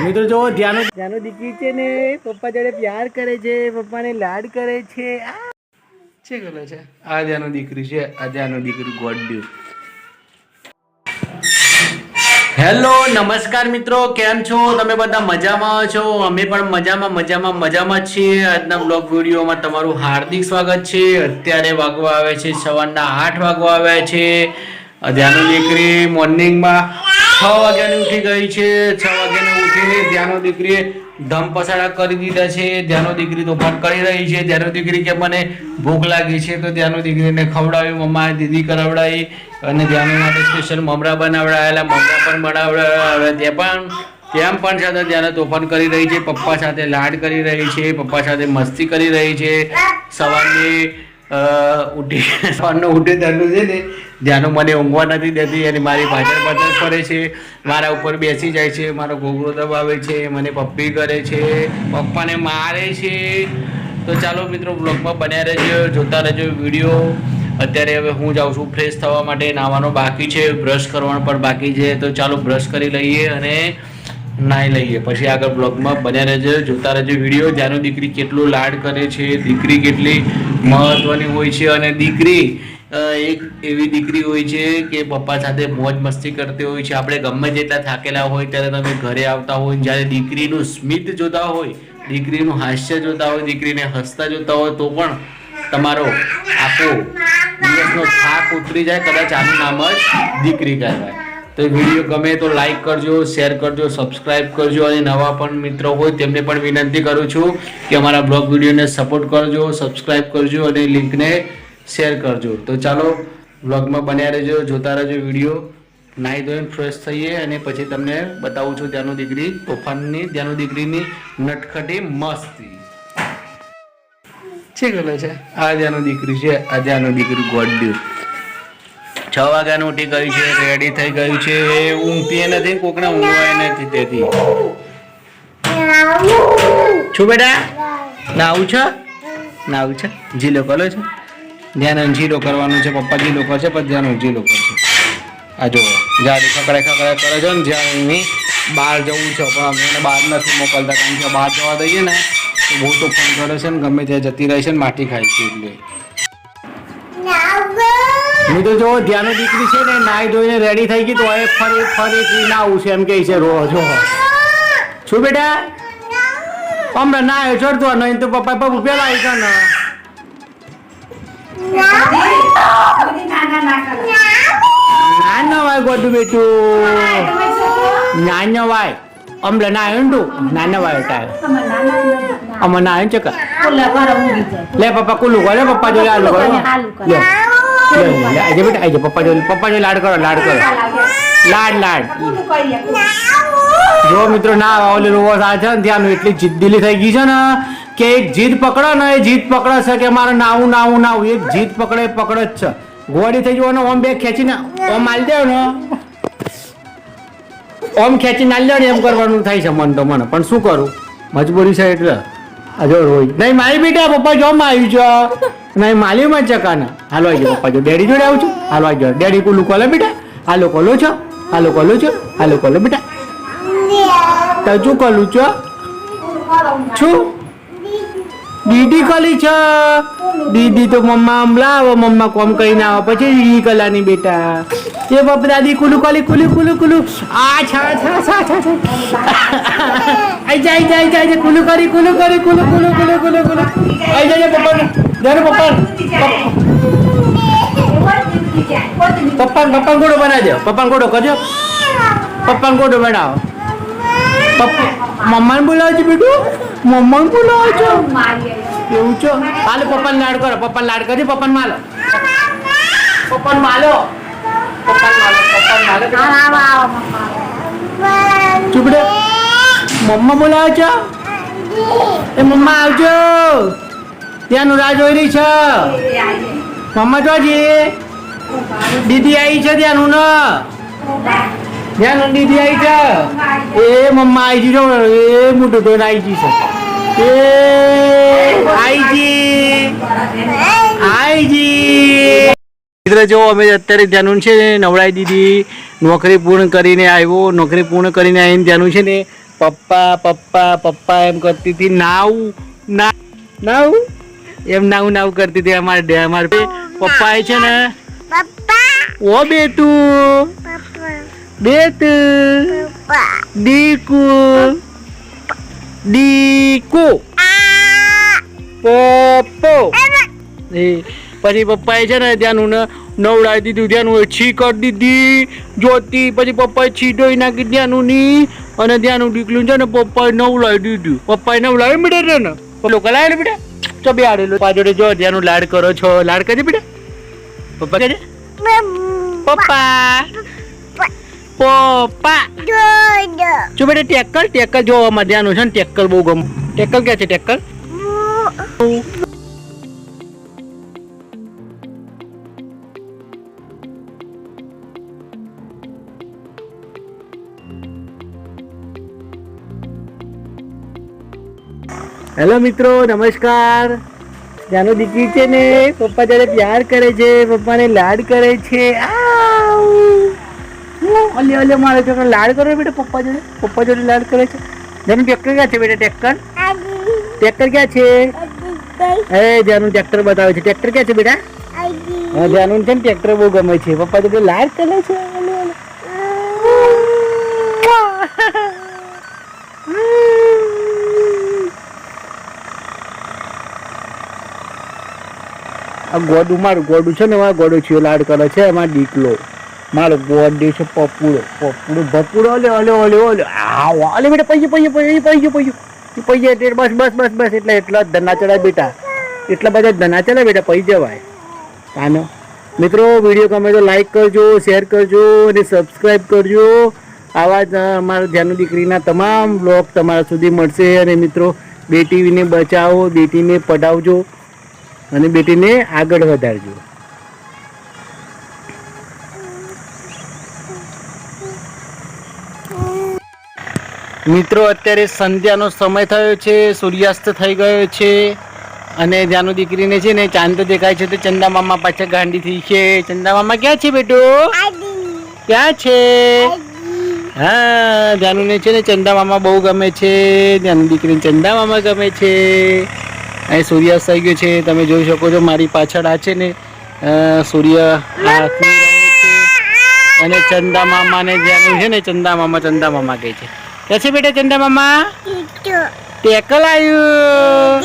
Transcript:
મિત્રો જો ધ્યાનો દીકરી છે ને પપ્પા જોડે પ્યાર કરે છે, પપ્પાને લાડ કરે છે. છે કરે છે આ ધ્યાનો દીકરી છે, આ ધ્યાનો દીકરી ગોડ્યુ. હેલો નમસ્કાર મિત્રો, કેમ છો તમે બધા? મજામાં છો? અમે પણ મજામાં છીએ. આજના બ્લોગ વિડીયોમાં તમારું હાર્દિક સ્વાગત છે. અત્યારે વાગવા આવે છે સવારના 8 વાગવા આવ્યા છે. ધ્યાનો દીકરી મોર્નિંગમાં 6 વાગ્યાની ઉઠી ગઈ છે. 6 વાગ્યાની ઉઠીને ધ્યાનો દીકરીએ ધમ પસાડા કરી દીધા છે. ધ્યાનો દીકરી તોફાન કરી રહી છે. ધ્યાનો દીકરી કે મને ભૂખ લાગી છે તો ધ્યાનો દીકરીને ખવડાવ્યું, મમ્માએ દીદી કરાવડાવી અને ધ્યાનો માટે સ્પેશિયલ મમરા બનાવડાયેલા, મમરા પણ બનાવડાવ્યા. ત્યાં પણ છતાં ધ્યાનો તોફાન કરી રહી છે, પપ્પા સાથે લાડ કરી રહી છે, પપ્પા સાથે મસ્તી કરી રહી છે. સવારની ઉઠી ધ્યાનો છે ને ધ્યાનો મને ઊંઘવા નથી દેતી અને મારી પાછળ ફરે છે, મારા ઉપર બેસી જાય છે, મારો ઘોઘરો દબાવે છે, મને પપ્પી કરે છે, પપ્પાને મારે છે. તો ચાલો મિત્રો બ્લોગમાં બન્યા રહેજો, જોતા રહેજો વિડીયો. અત્યારે હવે હું જાઉં છું ફ્રેશ થવા માટે, નાહવાનો બાકી છે, બ્રશ કરવાનું પણ બાકી છે. તો ચાલો બ્રશ કરી લઈએ અને નાહી લઈએ, પછી આગળ બ્લોગમાં બન્યા રહેજો, જોતા રહેજો વિડીયો. જ્યાંનો દીકરી કેટલું લાડ કરે છે, દીકરી કેટલી મહત્વની હોય છે. અને દીકરી એક એવી દીકરી હોય છે કે પપ્પા સાથે મોજ મસ્તી કરતી હોય છે. આપણે ગમે તેટલા થાકેલા હોય ત્યારે તમે ઘરે આવતા હોય, જ્યારે દીકરીનું સ્મિત જોતા હોય, દીકરીનું હાસ્ય જોતા હોય, દીકરીને હસતા જોતા હોય તો પણ તમારો આખો દિવસનો થાક ઉતરી જાય. કદાચ આનું નામ જ દીકરી કહેવાય. તો વિડીયો ગમે તો લાઈક કરજો, શેર કરજો, સબસ્ક્રાઈબ કરજો અને નવા પણ મિત્રો હોય તેમને પણ વિનંતી કરું છું કે અમારા બ્લોગ વિડીયોને સપોર્ટ કરજો, સબસ્ક્રાઈબ કરજો અને લિંકને શેર કરજો. તો ચાલો બ્લોગમાં બન્યા રહેજો, જોતા રહેજો વિડીયો. નાહી ધોઈને ફ્રેશ થઈએ અને પછી તમને બતાવું છું ધ્યાનો દીકરી તોફાનની, ધ્યાનો દીકરીની નટખટી મસ્તી. છે કરે છે આ ધ્યાનો દીકરી છે, આ ધ્યાનો દીકરી ગોડ્યુ. 6 વાગ્યાનું ઉઠી ગયું છે, રેડી થઈ ગયું છે, ઊંઘતી નથી, કોકને ઊંઘવાય નથી તેથી. શું બેટા નાવું છે? જીલો કરો છો? ધ્યાન જીલો કરવાનું છે, પપ્પા જીલો કરશે પછી ધ્યાન જીલો કરશે. આ જો જાડી ખકડાય કરે છે ને. જ્યાં બહાર જવું છે પણ અમે એને બહાર નથી મોકલતા, કારણ કે બહાર જવા દઈએ ને તો બહુ તોફાન કરે છે ને, ગમે ત્યાં જતી રહે છે ને માટી ખાય છે. એટલે મિત્રો જો ધ્યાનો દીકરી છે ને નાહી ધોઈને રેડી થઈ ગઈ તો હવે ફરી નાવું છે એમ કે છે. રોજ શું બેટા હમણાં ના ચડતો નહીં તો પપ્પા પપ્પા પેલા આવી છે ને નાનો વાય ગોડું બેટું, નાનો વાય હમણાં ના આવ્યું તું નાનો વાય ટાય અમાર ના આવ્યું ચકા લે પપ્પા કુલું કરે, પપ્પા જો લાડ કરો લે આજે બેટા આજે પપ્પા જો લાડ કરો લાડ જો મિત્રો ના ઓલી રોવો થાય છે ને ત્યાં એટલી જીદ્દીલી થઈ ગઈ છે ને કે એક જીદ પકડો ને એ જીદ પકડે છે કે મારે નાવું એક જીદ પકડે જ છે. ગોળી થઈ જવાનો ઓમ બે ખેંચીને ઓમ માલ દે ને, ઓમ ખેંચી નાલ દે ને એમ કરવાનું થાય છે મન તો મને, પણ શું કરું મજબૂરી છે એટલે. આ જો રોઈ નહીં મારી બેટા પપ્પા જોમાં આવ્યું છે નહીં માલીમાં ચકાના. હાલો આવી પપ્પા જો ડેડી જોડે આવું છું. હાલો આવી ડેડી કુલું કોલે બેટા, હાલો કોલો છો બેટા તો શું કલું છો છું દીદી કલી છે. દીદી તો મમ્મા આમ લાવો, મમ્મા કોમ કરીને આવો પછી દીદી કલાની બેટા. એ બાપ દાદી કુલું આ છા આઈ જાય કુલું કરી આઈ જાય પપ્પા ગોળો બનાવી દો, પપ્પા ગોળો કરજો, પપ્પા ગોળો બનાવો. મમ્માને બોલાવો છો બેટું, મમ્માને બોલાવો છો એવું છો. હાલો પપ્પાને લાડ કરો, પપ્પાને લાડ કરજો, પપ્પાને માલો ચૂપડે મમ્મા બોલાવો છો. એ મમ્મા આવજો, ત્યાંનું રાહ જોઈ રહી છે. મમ્મા જોજી દીદી આવી છે ત્યાંનું ધ્યાન દીદી આવી છે. એ મમ્મા આવી જો એ મોટું તો આવી ગઈ છે. આઈજી મિત્રો જો અમે અત્યારે ધ્યાનું છે નવડાવી દીધી, નોકરી પૂર્ણ કરીને આવ્યો, નોકરી પૂર્ણ કરીને આવીને ધ્યાનું છે ને પપ્પા પપ્પા પપ્પા એમ કરતી હતી. નાવ નાવ એમ નાવ કરતી હતી. અમારે પપ્પા એ છે ને ઓ બેટું દીકુ દીકુ પપ્પો પછી પપ્પાએ છે ને ત્યાંનું નવડાવી દીધું, ત્યાંનું છી કરી દીધી જોતી. પછી પપ્પાએ છી ધોઈ નાખી ત્યાંનું ની, અને ત્યાંનું દીકલું છે ને પપ્પાએ નવડાવી દીધું. પપ્પાએ નવડાવી બેટા ને લોકો લાવે બેટા તો બે આડેલું પાછળ જો ત્યાંનું લાડ કરો છો. લાડ કરજે બેટા. પપ્પા કહે પપ્પા પપ્પા જો બેટા ટેકલ જોવામાં ધ્યાન છે ને. ટેકલ બહુ ગમ. ટેકલ ક્યાં છે? ટેકલ હેલો મિત્રો, નમસ્કાર. જાનો દીકરી છે ને પપ્પા જ્યારે પ્યાર કરે છે, પપ્પાને લાડ કરે છે. ઓલે મારે છોકરો લાડ કરે બેટા પપ્પા જોડે લાડ કરે છે. જાનું ટ્રેક્ટર ક્યાં છે બેટા? ટ્રેક્ટર ક્યાં છે? એ જાનું ટ્રેક્ટર બતાવે છે. ટ્રેક્ટર ક્યાં છે બેટા? હા, જાનું છે ને ટ્રેક્ટર બહુ ગમે છે. પપ્પા જોડે લાડ કરે છે. આ મારું ગોડું છે ને, ગોડું છે લાડ કરે છે. એમાં દીકલો મારો ગોડે છે પપ્પુડો ભપુડો. ઓલે બેટા પૈયું બસ એટલા જ ધના ચડાય બેટા. એટલા બધા ધના ચડાય બેટા, પૈ જવાય. કાનો મિત્રો, વિડીયો ગમે તો લાઈક કરજો, શેર કરજો અને સબસ્ક્રાઈબ કરજો. આવા જ અમારા જાનુ દીકરીના તમામ બ્લોગ તમારા સુધી મળશે. અને મિત્રો, બેટીને બચાવો, બેટીને પઢાવજો અને બેટીને આગળ વધારજો. મિત્રો, અત્યારે સંધ્યાનો સમય થયો છે, સૂર્યાસ્ત થઈ ગયો છે. અને જાનુ દીકરીને છે ને ચાંદ દેખાય છે તો ચંદા મામા પાછળ ગાંડી થઈ છે. ચંદા મામા ક્યાં છે બેટો? ક્યાં છે? હા, જાનુને છે ને ચંદા મામા બહુ ગમે છે. જાનુ દીકરીને ચંદા મામા ગમે છે. અહીં સૂર્યાસ્ત થઈ ગયો છે, તમે જોઈ શકો છો. મારી પાછળ આ છે ને સૂર્ય અને ચંદા મામા ને જાનુ છે ને ચંદા મામા કહે છે. ક્યાં છે બેટા ચંદા મામા? ટેકલ આવ્યું.